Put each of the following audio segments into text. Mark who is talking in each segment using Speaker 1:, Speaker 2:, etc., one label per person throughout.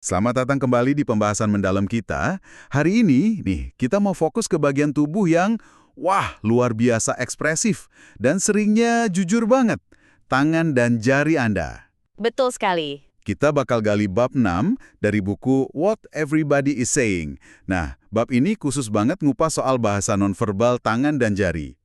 Speaker 1: Selamat datang kembali di pembahasan mendalam kita. Hari ini, kita mau fokus ke bagian tubuh yang, wah, luar biasa ekspresif dan seringnya jujur banget. Tangan dan jari Anda.
Speaker 2: Betul sekali.
Speaker 1: Kita bakal gali bab 6 dari buku What Everybody is Saying. Nah, bab ini khusus banget ngupas soal bahasa nonverbal tangan dan jari.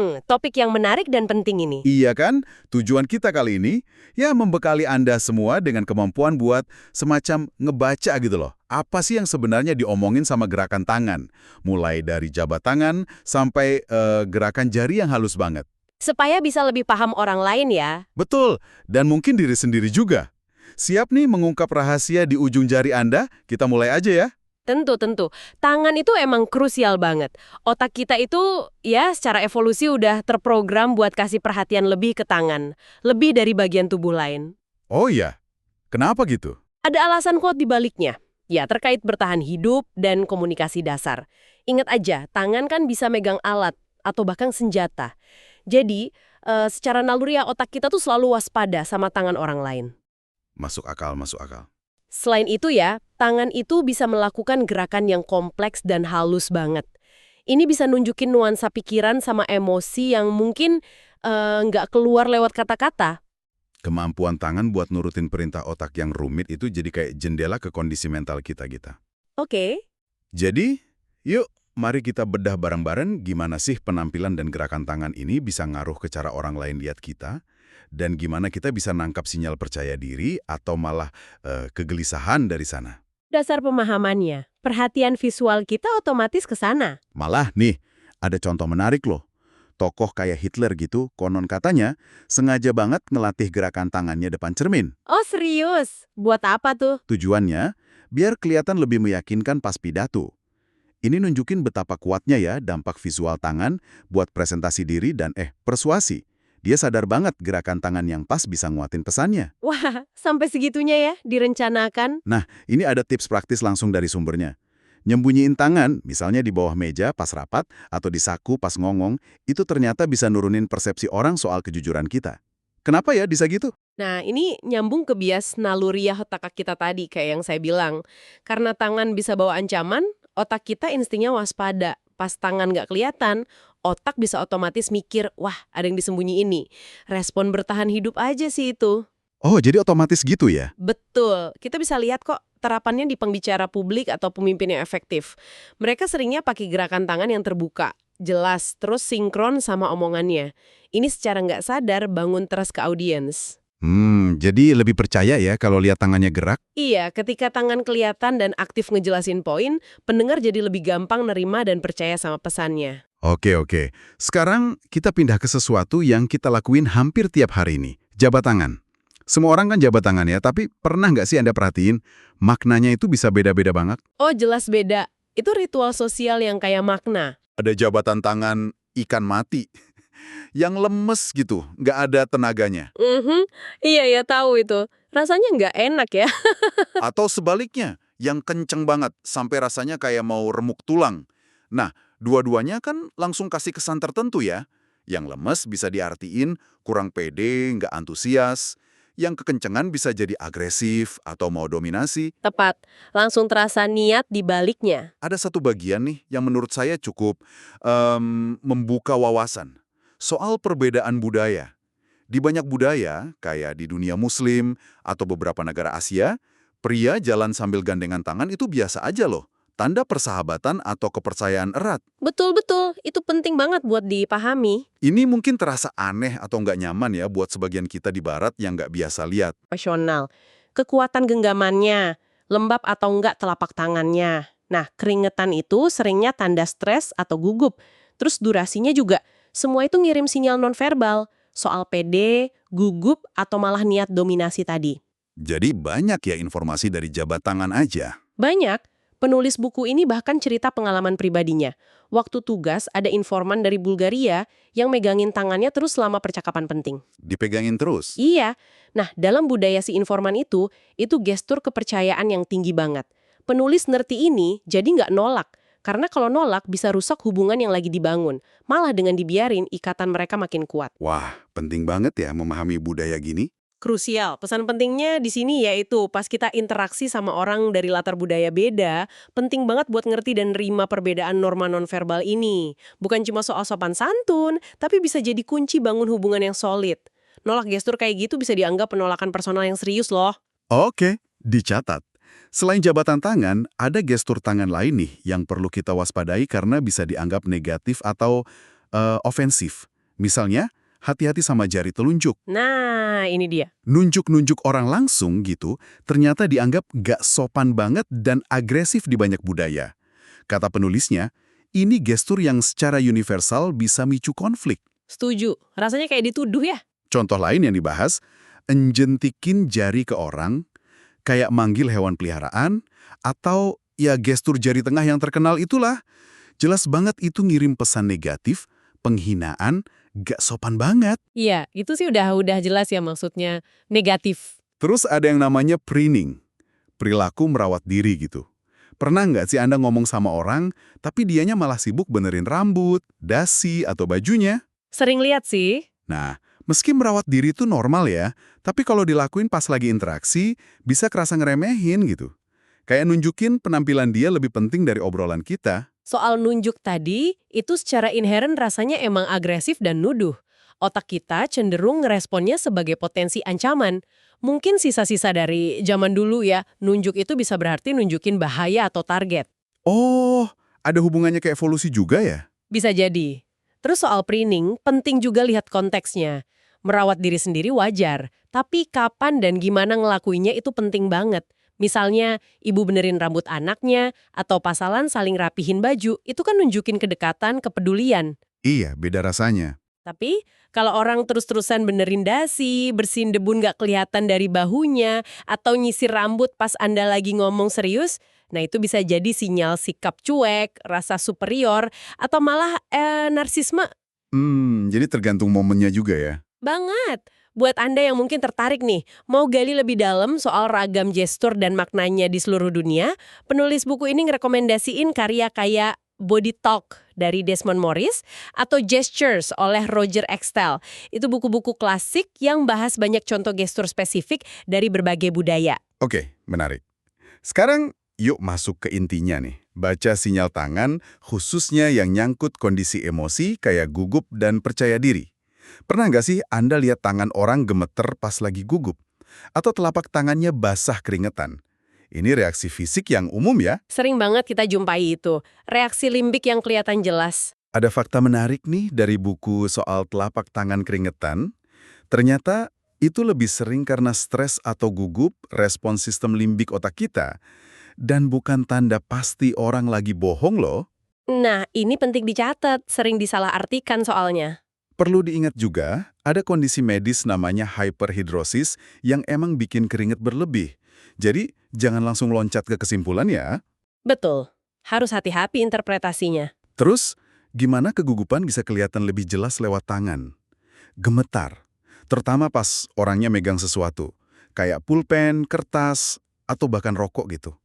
Speaker 2: Topik yang menarik dan penting ini.
Speaker 1: Iya kan? Tujuan kita kali ini, ya membekali Anda semua dengan kemampuan buat semacam ngebaca gitu loh. Apa sih yang sebenarnya diomongin sama gerakan tangan? Mulai dari jabat tangan sampai gerakan jari yang halus banget.
Speaker 2: Supaya bisa lebih paham orang lain ya.
Speaker 1: Betul, dan mungkin diri sendiri juga. Siap nih mengungkap rahasia di ujung jari Anda? Kita mulai aja ya.
Speaker 2: Tentu. Tangan itu emang krusial banget. Otak kita itu ya secara evolusi udah terprogram buat kasih perhatian lebih ke tangan. Lebih dari bagian tubuh lain.
Speaker 1: Oh iya, kenapa gitu?
Speaker 2: Ada alasan kuat di baliknya. Ya, terkait bertahan hidup dan komunikasi dasar. Ingat aja, tangan kan bisa megang alat atau bahkan senjata. Jadi, secara naluriah otak kita tuh selalu waspada sama tangan orang lain.
Speaker 1: Masuk akal, masuk akal.
Speaker 2: Selain itu ya, tangan itu bisa melakukan gerakan yang kompleks dan halus banget. Ini bisa nunjukin nuansa pikiran sama emosi yang mungkin nggak keluar lewat kata-kata.
Speaker 1: Kemampuan tangan buat nurutin perintah otak yang rumit itu jadi kayak jendela ke kondisi mental kita.
Speaker 2: Oke.
Speaker 1: Jadi, yuk mari kita bedah bareng-bareng gimana sih penampilan dan gerakan tangan ini bisa ngaruh ke cara orang lain lihat kita, dan gimana kita bisa nangkap sinyal percaya diri atau malah kegelisahan dari sana.
Speaker 2: Dasar pemahamannya, perhatian visual kita otomatis ke sana.
Speaker 1: Malah nih, ada contoh menarik loh. Tokoh kayak Hitler gitu, konon katanya sengaja banget ngelatih gerakan tangannya depan cermin.
Speaker 2: Oh serius? Buat apa tuh?
Speaker 1: Tujuannya, biar kelihatan lebih meyakinkan pas pidato. Ini nunjukin betapa kuatnya ya dampak visual tangan buat presentasi diri dan persuasi. Dia sadar banget gerakan tangan yang pas bisa nguatin pesannya.
Speaker 2: Wah, sampai segitunya ya direncanakan?
Speaker 1: Nah, ini ada tips praktis langsung dari sumbernya. Nyembunyiin tangan, misalnya di bawah meja pas rapat atau di saku pas ngomong, itu ternyata bisa nurunin persepsi orang soal kejujuran kita. Kenapa ya bisa gitu?
Speaker 2: Nah, ini nyambung ke bias naluriah otak kita tadi, kayak yang saya bilang. Karena tangan bisa bawa ancaman, otak kita instingnya waspada. Pas tangan nggak kelihatan, otak bisa otomatis mikir, wah ada yang disembunyi ini. Respon bertahan hidup aja sih itu.
Speaker 1: Oh, jadi otomatis gitu ya?
Speaker 2: Betul, kita bisa lihat kok terapannya di pembicara publik atau pemimpin yang efektif. Mereka seringnya pakai gerakan tangan yang terbuka, jelas, terus sinkron sama omongannya. Ini secara nggak sadar bangun trust ke audiens.
Speaker 1: Jadi lebih percaya ya kalau lihat tangannya gerak?
Speaker 2: Iya, ketika tangan kelihatan dan aktif ngejelasin poin, pendengar jadi lebih gampang nerima dan percaya sama pesannya.
Speaker 1: Oke. Sekarang kita pindah ke sesuatu yang kita lakuin hampir tiap hari ini, jabat tangan. Semua orang kan jabat tangan ya, tapi pernah nggak sih Anda perhatiin, maknanya itu bisa beda-beda banget?
Speaker 2: Oh, jelas beda. Itu ritual sosial yang kayak makna.
Speaker 1: Ada jabatan tangan ikan mati, yang lemes gitu, nggak ada tenaganya.
Speaker 2: Iya ya tahu itu. Rasanya nggak enak ya.
Speaker 1: Atau sebaliknya, yang kenceng banget, sampai rasanya kayak mau remuk tulang. Nah, dua-duanya kan langsung kasih kesan tertentu ya. Yang lemes bisa diartiin kurang pede, nggak antusias. Yang kekencengan bisa jadi agresif atau mau dominasi.
Speaker 2: Tepat. Langsung terasa niat di baliknya.
Speaker 1: Ada satu bagian nih yang menurut saya cukup membuka wawasan. Soal perbedaan budaya. Di banyak budaya, kayak di dunia Muslim atau beberapa negara Asia, pria jalan sambil gandengan tangan itu biasa aja loh. Tanda persahabatan atau kepercayaan erat.
Speaker 2: Betul. Itu penting banget buat dipahami.
Speaker 1: Ini mungkin terasa aneh atau nggak nyaman ya buat sebagian kita di barat yang nggak biasa lihat.
Speaker 2: Profesional. Kekuatan genggamannya, lembab atau enggak telapak tangannya. Nah, keringetan itu seringnya tanda stres atau gugup. Terus durasinya juga. Semua itu ngirim sinyal nonverbal. Soal pede, gugup, atau malah niat dominasi tadi.
Speaker 1: Jadi banyak ya informasi dari jabat tangan aja.
Speaker 2: Banyak. Penulis buku ini bahkan cerita pengalaman pribadinya. Waktu tugas ada informan dari Bulgaria yang megangin tangannya terus selama percakapan penting.
Speaker 1: Dipegangin terus.
Speaker 2: Iya. Nah, dalam budaya si informan itu gestur kepercayaan yang tinggi banget. Penulis ngerti ini jadi nggak nolak. Karena kalau nolak bisa rusak hubungan yang lagi dibangun. Malah dengan dibiarin ikatan mereka makin kuat.
Speaker 1: Wah, penting banget ya memahami budaya gini.
Speaker 2: Krusial. Pesan pentingnya di sini yaitu pas kita interaksi sama orang dari latar budaya beda, penting banget buat ngerti dan nerima perbedaan norma nonverbal ini. Bukan cuma soal sopan santun, tapi bisa jadi kunci bangun hubungan yang solid. Nolak gestur kayak gitu bisa dianggap penolakan personal yang serius loh.
Speaker 1: Oke, dicatat. Selain jabatan tangan, ada gestur tangan lain nih yang perlu kita waspadai karena bisa dianggap negatif atau ofensif. Misalnya, hati-hati sama jari telunjuk.
Speaker 2: Nah, ini dia.
Speaker 1: Nunjuk-nunjuk orang langsung gitu, ternyata dianggap gak sopan banget dan agresif di banyak budaya. Kata penulisnya, ini gestur yang secara universal bisa micu konflik.
Speaker 2: Setuju. Rasanya kayak dituduh ya.
Speaker 1: Contoh lain yang dibahas, enjentikin jari ke orang, kayak manggil hewan peliharaan, atau ya gestur jari tengah yang terkenal itulah. Jelas banget itu ngirim pesan negatif, penghinaan, gak sopan banget.
Speaker 2: Iya, itu sih udah jelas ya maksudnya negatif.
Speaker 1: Terus ada yang namanya preening, perilaku merawat diri gitu. Pernah nggak sih Anda ngomong sama orang, tapi dianya malah sibuk benerin rambut, dasi, atau bajunya?
Speaker 2: Sering lihat sih.
Speaker 1: Nah, meski merawat diri itu normal ya, tapi kalau dilakuin pas lagi interaksi, bisa kerasa ngeremehin gitu. Kayak nunjukin penampilan dia lebih penting dari obrolan kita.
Speaker 2: Soal nunjuk tadi, itu secara inheren rasanya emang agresif dan nuduh. Otak kita cenderung ngeresponnya sebagai potensi ancaman. Mungkin sisa-sisa dari zaman dulu ya, nunjuk itu bisa berarti nunjukin bahaya atau target.
Speaker 1: Oh, ada hubungannya ke evolusi juga ya?
Speaker 2: Bisa jadi. Terus soal preening, penting juga lihat konteksnya. Merawat diri sendiri wajar, tapi kapan dan gimana ngelakuinnya itu penting banget. Misalnya, ibu benerin rambut anaknya, atau pasangan saling rapihin baju, itu kan nunjukin kedekatan, kepedulian.
Speaker 1: Iya, beda rasanya.
Speaker 2: Tapi, kalau orang terus-terusan benerin dasi, bersihin debu nggak kelihatan dari bahunya, atau nyisir rambut pas Anda lagi ngomong serius, nah itu bisa jadi sinyal sikap cuek, rasa superior, atau malah narsisme.
Speaker 1: Jadi tergantung momennya juga ya.
Speaker 2: Banget. Buat Anda yang mungkin tertarik nih, mau gali lebih dalam soal ragam gestur dan maknanya di seluruh dunia, penulis buku ini ngerekomendasiin karya kayak Body Talk dari Desmond Morris atau Gestures oleh Roger Extel. Itu buku-buku klasik yang bahas banyak contoh gestur spesifik dari berbagai budaya.
Speaker 1: Oke, menarik. Sekarang yuk masuk ke intinya nih. Baca sinyal tangan, khususnya yang nyangkut kondisi emosi kayak gugup dan percaya diri. Pernah nggak sih Anda lihat tangan orang gemeter pas lagi gugup? Atau telapak tangannya basah keringetan? Ini reaksi fisik yang umum ya.
Speaker 2: Sering banget kita jumpai itu, reaksi limbik yang kelihatan jelas.
Speaker 1: Ada fakta menarik nih dari buku soal telapak tangan keringetan. Ternyata itu lebih sering karena stres atau gugup, respons sistem limbik otak kita. Dan bukan tanda pasti orang lagi bohong loh.
Speaker 2: Nah, ini penting dicatat, sering disalahartikan soalnya.
Speaker 1: Perlu diingat juga, ada kondisi medis namanya hyperhidrosis yang emang bikin keringet berlebih. Jadi, jangan langsung loncat ke kesimpulan ya.
Speaker 2: Betul, harus hati-hati interpretasinya.
Speaker 1: Terus, gimana kegugupan bisa kelihatan lebih jelas lewat tangan? Gemetar, terutama pas orangnya megang sesuatu, kayak pulpen, kertas, atau bahkan rokok gitu.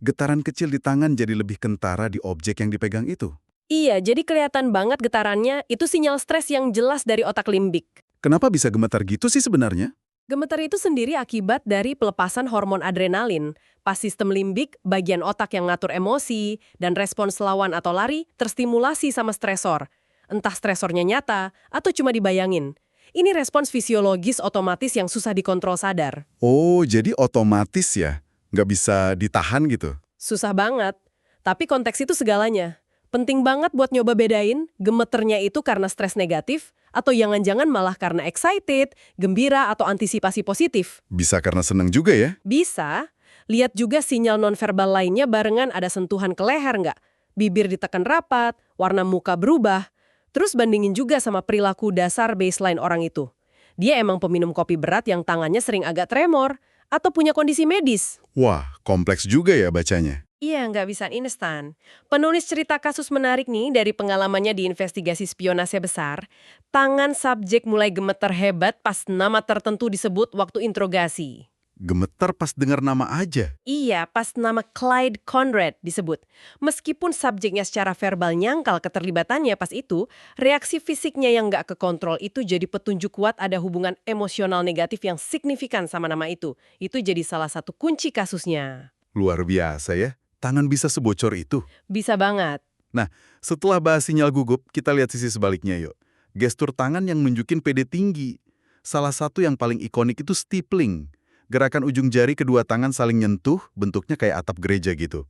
Speaker 1: Getaran kecil di tangan jadi lebih kentara di objek yang dipegang itu.
Speaker 2: Iya, jadi kelihatan banget getarannya, itu sinyal stres yang jelas dari otak limbik.
Speaker 1: Kenapa bisa gemetar gitu sih sebenarnya?
Speaker 2: Gemetar itu sendiri akibat dari pelepasan hormon adrenalin. Pas sistem limbik, bagian otak yang ngatur emosi, dan respons lawan atau lari terstimulasi sama stresor. Entah stresornya nyata, atau cuma dibayangin. Ini respons fisiologis otomatis yang susah dikontrol sadar.
Speaker 1: Oh, jadi otomatis ya? Nggak bisa ditahan gitu?
Speaker 2: Susah banget. Tapi konteks itu segalanya. Penting banget buat nyoba bedain, gemeternya itu karena stres negatif, atau jangan-jangan malah karena excited, gembira, atau antisipasi positif.
Speaker 1: Bisa karena seneng juga ya?
Speaker 2: Bisa. Lihat juga sinyal nonverbal lainnya barengan ada sentuhan ke leher nggak? Bibir ditekan rapat, warna muka berubah. Terus bandingin juga sama perilaku dasar baseline orang itu. Dia emang peminum kopi berat yang tangannya sering agak tremor, atau punya kondisi medis.
Speaker 1: Wah, kompleks juga ya bacanya.
Speaker 2: Iya, nggak bisa instan. Penulis cerita kasus menarik nih dari pengalamannya di investigasi spionase besar. Tangan subjek mulai gemeter hebat pas nama tertentu disebut waktu interogasi.
Speaker 1: Gemetar pas dengar nama aja.
Speaker 2: Iya, pas nama Clyde Conrad disebut. Meskipun subjeknya secara verbal nyangkal keterlibatannya pas itu, reaksi fisiknya yang nggak kekontrol itu jadi petunjuk kuat ada hubungan emosional negatif yang signifikan sama nama itu. Itu jadi salah satu kunci kasusnya.
Speaker 1: Luar biasa ya. Tangan bisa sebocor itu.
Speaker 2: Bisa banget.
Speaker 1: Nah, setelah bahas sinyal gugup, kita lihat sisi sebaliknya yuk. Gestur tangan yang nunjukin PD tinggi. Salah satu yang paling ikonik itu stippling. Gerakan ujung jari kedua tangan saling nyentuh, bentuknya kayak atap gereja gitu.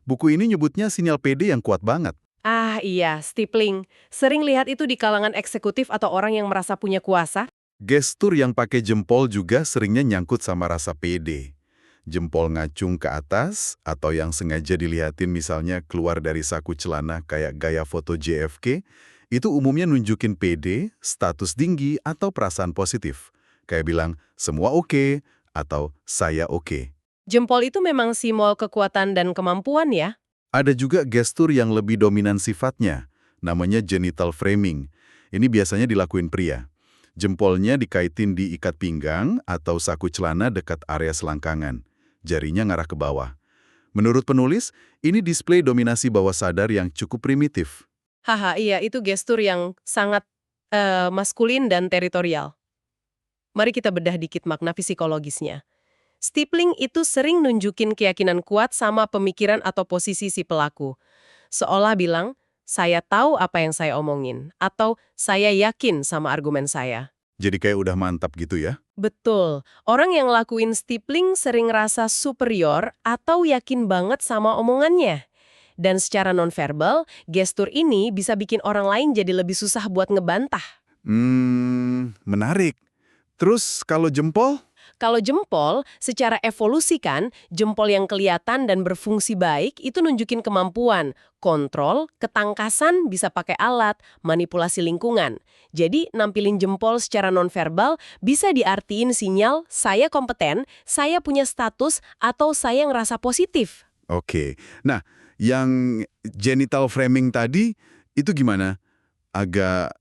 Speaker 1: Buku ini nyebutnya sinyal PD yang kuat banget.
Speaker 2: Ah iya, stippling. Sering lihat itu di kalangan eksekutif atau orang yang merasa punya kuasa.
Speaker 1: Gestur yang pakai jempol juga seringnya nyangkut sama rasa PD. Jempol ngacung ke atas, atau yang sengaja dilihatin misalnya keluar dari saku celana kayak gaya foto JFK, itu umumnya nunjukin PD, status tinggi, atau perasaan positif. Kayak bilang, semua oke, atau saya oke.
Speaker 2: Jempol itu memang simbol kekuatan dan kemampuan ya.
Speaker 1: Ada juga gestur yang lebih dominan sifatnya, namanya genital framing. Ini biasanya dilakuin pria. Jempolnya dikaitin di ikat pinggang atau saku celana dekat area selangkangan. Jarinya ngarah ke bawah. Menurut penulis, ini display dominasi bawah sadar yang cukup primitif.
Speaker 2: Haha, iya itu gestur yang sangat maskulin dan teritorial. Mari kita bedah dikit makna psikologisnya. Stippling itu sering nunjukin keyakinan kuat sama pemikiran atau posisi si pelaku. Seolah bilang, saya tahu apa yang saya omongin, atau saya yakin sama argumen saya.
Speaker 1: Jadi kayak udah mantap gitu ya.
Speaker 2: Betul, orang yang lakuin stippling sering rasa superior atau yakin banget sama omongannya. Dan secara nonverbal, gestur ini bisa bikin orang lain jadi lebih susah buat ngebantah.
Speaker 1: Menarik. Terus kalau jempol?
Speaker 2: Kalau jempol, secara evolusi kan, jempol yang kelihatan dan berfungsi baik itu nunjukin kemampuan, kontrol, ketangkasan, bisa pakai alat, manipulasi lingkungan. Jadi, nampilin jempol secara nonverbal bisa diartiin sinyal saya kompeten, saya punya status, atau saya ngerasa positif.
Speaker 1: Oke. Nah, yang genital framing tadi, itu gimana? Agak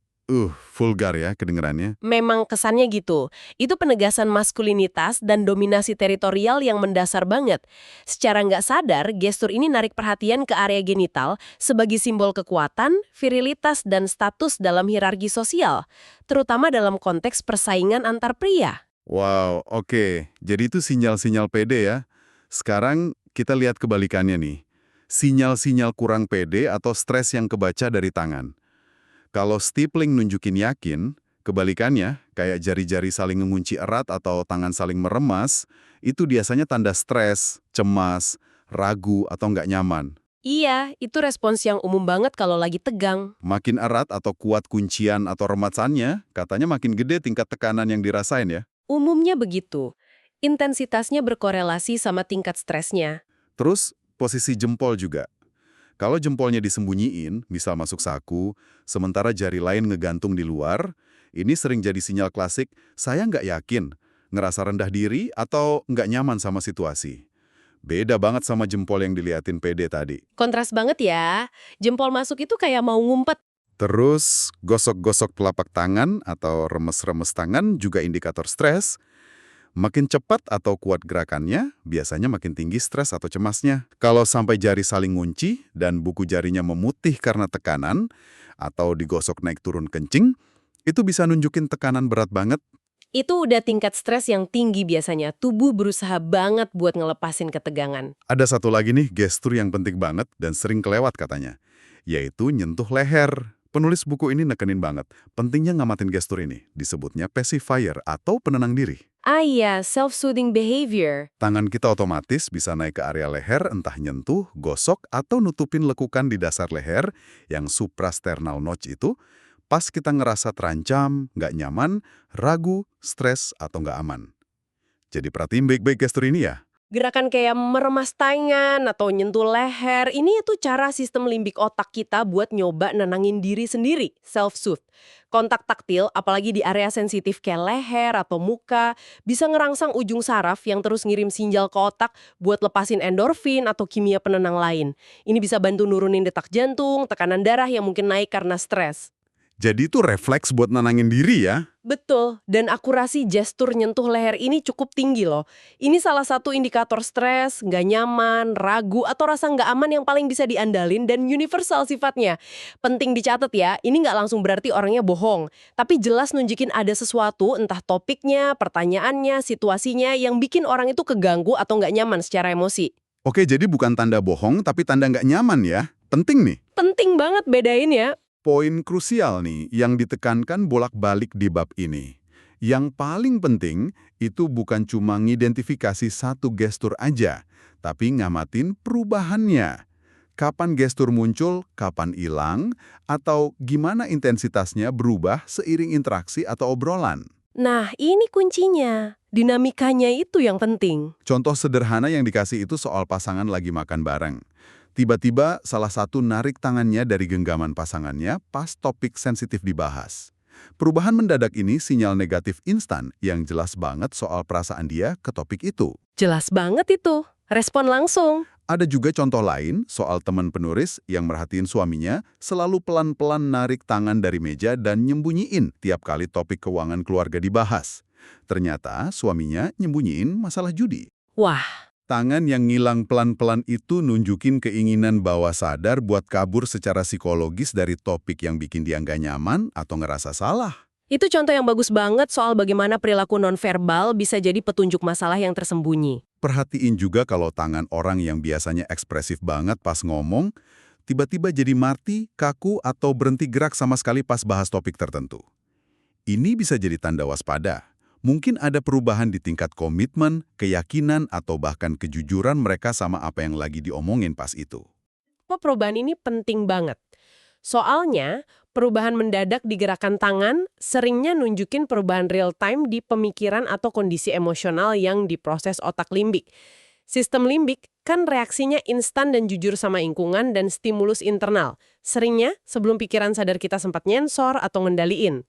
Speaker 1: vulgar ya kedengerannya.
Speaker 2: Memang kesannya gitu. Itu penegasan maskulinitas dan dominasi teritorial yang mendasar banget. Secara nggak sadar, gestur ini narik perhatian ke area genital sebagai simbol kekuatan, virilitas, dan status dalam hierarki sosial. Terutama dalam konteks persaingan antar pria.
Speaker 1: Wow, oke. Jadi itu sinyal-sinyal pede ya. Sekarang kita lihat kebalikannya nih. Sinyal-sinyal kurang pede atau stres yang kebaca dari tangan. Kalau stippling nunjukin yakin, kebalikannya, kayak jari-jari saling mengunci erat atau tangan saling meremas, itu biasanya tanda stres, cemas, ragu, atau nggak nyaman.
Speaker 2: Iya, itu respons yang umum banget kalau lagi tegang.
Speaker 1: Makin erat atau kuat kuncian atau remasannya, katanya makin gede tingkat tekanan yang dirasain ya.
Speaker 2: Umumnya begitu. Intensitasnya berkorelasi sama tingkat stresnya.
Speaker 1: Terus, posisi jempol juga. Kalau jempolnya disembunyiin, misal masuk saku, sementara jari lain ngegantung di luar, ini sering jadi sinyal klasik, saya nggak yakin, ngerasa rendah diri, atau nggak nyaman sama situasi. Beda banget sama jempol yang diliatin pede tadi.
Speaker 2: Kontras banget ya. Jempol masuk itu kayak mau ngumpet.
Speaker 1: Terus, gosok-gosok telapak tangan atau remes-remes tangan juga indikator stres. Makin cepat atau kuat gerakannya, biasanya makin tinggi stres atau cemasnya. Kalau sampai jari saling ngunci dan buku jarinya memutih karena tekanan, atau digosok naik turun kencing, itu bisa nunjukin tekanan berat banget.
Speaker 2: Itu udah tingkat stres yang tinggi biasanya. Tubuh berusaha banget buat ngelepasin ketegangan.
Speaker 1: Ada satu lagi nih gestur yang penting banget dan sering kelewat katanya, yaitu nyentuh leher. Penulis buku ini nekenin banget, pentingnya ngamatin gestur ini, disebutnya pacifier atau penenang diri.
Speaker 2: Ah iya, self-soothing behavior.
Speaker 1: Tangan kita otomatis bisa naik ke area leher, entah nyentuh, gosok, atau nutupin lekukan di dasar leher yang suprasternal notch itu, pas kita ngerasa terancam, nggak nyaman, ragu, stres, atau nggak aman. Jadi perhatiin baik-baik gestur ini ya.
Speaker 2: Gerakan kayak meremas tangan atau nyentuh leher, ini itu cara sistem limbik otak kita buat nyoba nenangin diri sendiri, self-soothe. Kontak taktil, apalagi di area sensitif kayak leher atau muka, bisa ngerangsang ujung saraf yang terus ngirim sinyal ke otak buat lepasin endorfin atau kimia penenang lain. Ini bisa bantu nurunin detak jantung, tekanan darah yang mungkin naik karena stres.
Speaker 1: Jadi itu refleks buat nenangin diri ya.
Speaker 2: Betul, dan akurasi gestur nyentuh leher ini cukup tinggi loh. Ini salah satu indikator stres, nggak nyaman, ragu, atau rasa nggak aman yang paling bisa diandalin dan universal sifatnya. Penting dicatat ya, ini nggak langsung berarti orangnya bohong. Tapi jelas nunjukin ada sesuatu, entah topiknya, pertanyaannya, situasinya, yang bikin orang itu keganggu atau nggak nyaman secara emosi.
Speaker 1: Oke, jadi bukan tanda bohong, tapi tanda nggak nyaman ya. Penting nih.
Speaker 2: Penting banget bedain ya.
Speaker 1: Poin krusial nih yang ditekankan bolak-balik di bab ini. Yang paling penting itu bukan cuma ngidentifikasi satu gestur aja, tapi ngamatin perubahannya. Kapan gestur muncul, kapan hilang, atau gimana intensitasnya berubah seiring interaksi atau obrolan.
Speaker 2: Nah, ini kuncinya. Dinamikanya itu yang penting.
Speaker 1: Contoh sederhana yang dikasih itu soal pasangan lagi makan bareng. Tiba-tiba salah satu narik tangannya dari genggaman pasangannya pas topik sensitif dibahas. Perubahan mendadak ini sinyal negatif instan yang jelas banget soal perasaan dia ke topik itu.
Speaker 2: Jelas banget itu. Respon langsung.
Speaker 1: Ada juga contoh lain soal teman penulis yang merhatiin suaminya selalu pelan-pelan narik tangan dari meja dan nyembunyiin tiap kali topik keuangan keluarga dibahas. Ternyata suaminya nyembunyiin masalah judi.
Speaker 2: Wah,
Speaker 1: Tangan yang ngilang pelan-pelan itu nunjukin keinginan bawah sadar buat kabur secara psikologis dari topik yang bikin dia nggak nyaman atau ngerasa salah.
Speaker 2: itu contoh yang bagus banget soal bagaimana perilaku nonverbal bisa jadi petunjuk masalah yang tersembunyi.
Speaker 1: Perhatiin juga kalau tangan orang yang biasanya ekspresif banget pas ngomong, tiba-tiba jadi mati, kaku, atau berhenti gerak sama sekali pas bahas topik tertentu. Ini bisa jadi tanda waspada. Mungkin ada perubahan di tingkat komitmen, keyakinan, atau bahkan kejujuran mereka sama apa yang lagi diomongin pas itu.
Speaker 2: Perubahan ini penting banget. Soalnya, perubahan mendadak di gerakan tangan seringnya nunjukin perubahan real time di pemikiran atau kondisi emosional yang diproses otak limbik. Sistem limbik kan reaksinya instan dan jujur sama lingkungan dan stimulus internal. Seringnya, sebelum pikiran sadar kita sempat nyensor atau ngendaliin.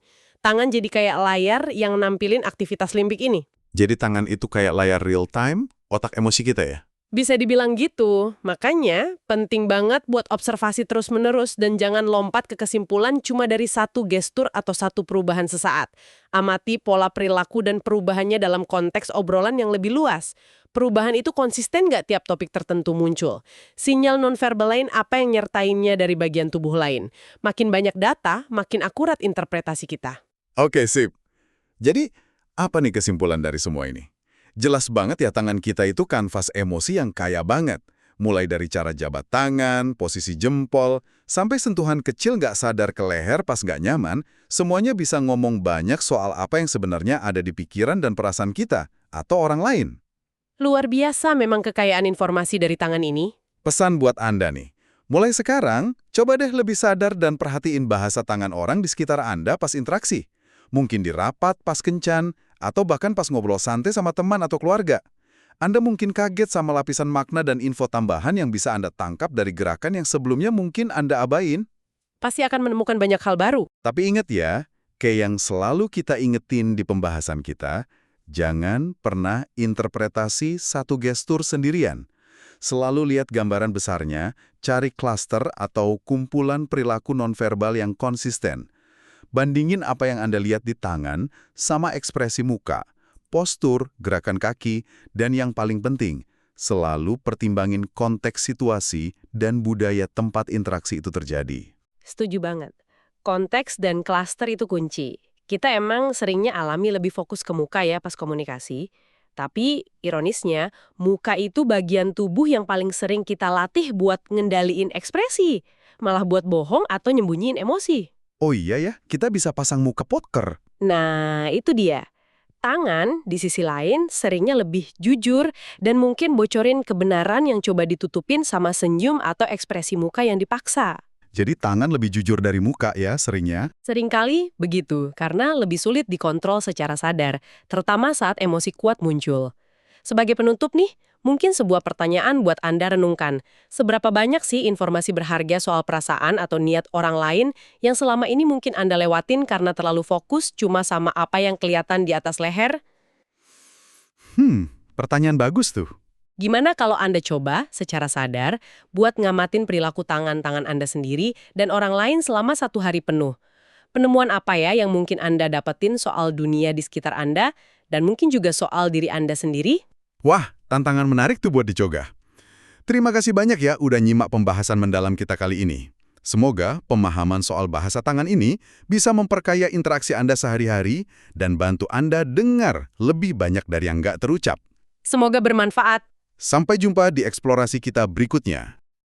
Speaker 2: Tangan jadi kayak layar yang nampilin aktivitas limbik ini.
Speaker 3: Jadi tangan itu kayak layar real time, otak emosi kita ya?
Speaker 2: Bisa dibilang gitu, makanya penting banget buat observasi terus-menerus dan jangan lompat ke kesimpulan cuma dari satu gestur atau satu perubahan sesaat. Amati pola perilaku dan perubahannya dalam konteks obrolan yang lebih luas. Perubahan itu konsisten nggak tiap topik tertentu muncul? Sinyal nonverbal lain apa yang nyertainnya dari bagian tubuh lain? Makin banyak data, makin akurat interpretasi kita.
Speaker 1: Oke, sip. Jadi, apa nih kesimpulan dari semua ini? Jelas banget ya tangan kita itu kanvas emosi yang kaya banget. Mulai dari cara jabat tangan, posisi jempol, sampai sentuhan kecil nggak sadar ke leher pas nggak nyaman, semuanya bisa ngomong banyak soal apa yang sebenarnya ada di pikiran dan perasaan kita, atau orang lain.
Speaker 2: Luar biasa memang kekayaan informasi dari tangan ini.
Speaker 1: Pesan buat Anda nih. Mulai sekarang, coba deh lebih sadar dan perhatiin bahasa tangan orang di sekitar Anda pas interaksi. Mungkin di rapat, pas kencan, atau bahkan pas ngobrol santai sama teman atau keluarga. Anda mungkin kaget sama lapisan makna dan info tambahan yang bisa Anda tangkap dari gerakan yang sebelumnya mungkin Anda abain.
Speaker 2: Pasti akan menemukan banyak hal baru.
Speaker 1: Tapi ingat ya, kayak yang selalu kita ingetin di pembahasan kita, jangan pernah interpretasi satu gestur sendirian. Selalu lihat gambaran besarnya, cari klaster atau kumpulan perilaku nonverbal yang konsisten. Bandingin apa yang Anda lihat di tangan sama ekspresi muka, postur, gerakan kaki, dan yang paling penting, selalu pertimbangin konteks situasi dan budaya tempat interaksi itu terjadi.
Speaker 2: Setuju banget. Konteks dan klaster itu kunci. Kita emang seringnya alami lebih fokus ke muka ya pas komunikasi. Tapi, ironisnya, muka itu bagian tubuh yang paling sering kita latih buat ngendaliin ekspresi. Malah buat bohong atau nyembunyiin emosi.
Speaker 1: Oh iya ya, kita bisa pasang muka poker.
Speaker 2: Nah, itu dia. Tangan, di sisi lain, seringnya lebih jujur dan mungkin bocorin kebenaran yang coba ditutupin sama senyum atau ekspresi muka yang dipaksa.
Speaker 1: Jadi tangan lebih jujur dari muka ya seringnya.
Speaker 2: Seringkali begitu, karena lebih sulit dikontrol secara sadar, terutama saat emosi kuat muncul. Sebagai penutup nih, mungkin sebuah pertanyaan buat Anda renungkan. Seberapa banyak sih informasi berharga soal perasaan atau niat orang lain yang selama ini mungkin Anda lewatin karena terlalu fokus cuma sama apa yang kelihatan di atas leher?
Speaker 1: Pertanyaan bagus tuh.
Speaker 2: Gimana kalau Anda coba secara sadar buat ngamatin perilaku tangan-tangan Anda sendiri dan orang lain selama 1 hari penuh? Penemuan apa ya yang mungkin Anda dapetin soal dunia di sekitar Anda, dan mungkin juga soal diri Anda sendiri?
Speaker 1: Wah, tantangan menarik tuh buat dicoba. Terima kasih banyak ya udah nyimak pembahasan mendalam kita kali ini. Semoga pemahaman soal bahasa tangan ini bisa memperkaya interaksi Anda sehari-hari dan bantu Anda dengar lebih banyak dari yang nggak terucap.
Speaker 2: Semoga bermanfaat.
Speaker 1: Sampai jumpa di eksplorasi kita berikutnya.